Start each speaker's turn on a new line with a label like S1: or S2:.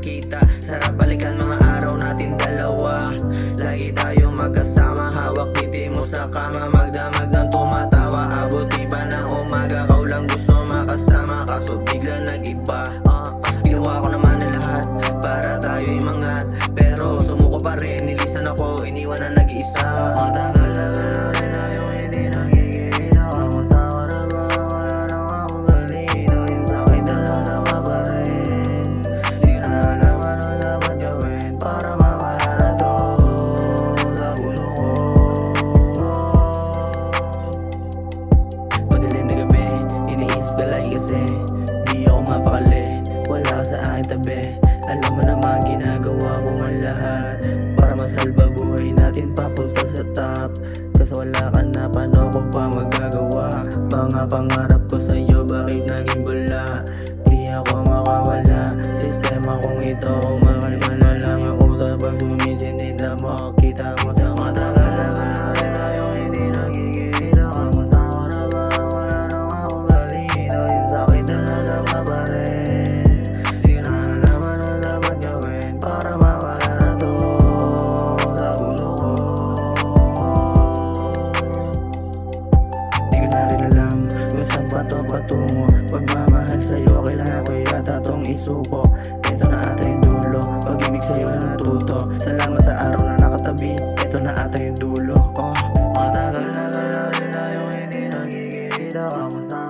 S1: magkita. Sarap balikan mga araw natin dalawa. Lagi tayong magkasama, hawak titi mo sa kama, magdamag ng tumatawa. Abuti pa ng umaga, kau lang gusto makasama, kaso bigla nag-iba. Ginawa ko naman na lahat para tayo'y mangat, pero sumuko pa rin, nilisan ako, iniwan na nag-iisa. Matagal na rin tayong hindi nagkikita, kamusta na ba? Wala na akong balita, yung sakit na lalama pa rin. Di na alam ano dapat gawin para mawala na to sa puso ko. Madilim na gabi, iniisip ka lagi kasi di ako mapakali, wala ka sa aking tabi. Alam mo naman ginagawa ko man lahat para masalba buhay natin papunta sa top. Kaso wala ka na, paano ko pa magagawa? Mga pangarap ko sa'yo, bakit naging bula? Di ako makawala, sistema kong ito. Umakal na lang ako tapos sumisinid na mo. Kita mo sa matagal na rin tayong hindi nagkikita, kamusta ko na ba? Wala na akong balita, yung sakit na lalama pa rin. Di na alam ano dapat gawin para mawala na to sa puso ko. Di ko na rin alam kung saan pa to patungo. Pagmamahal sa'yo kailangan ko yata tong isuko. Ito na ata yung dulo, pag-ibig sa'yo na natuto. Salamat sa araw na nakatabi, ito na ata yung dulo. Matagal na rin tayong hindi nagkikita, kamusta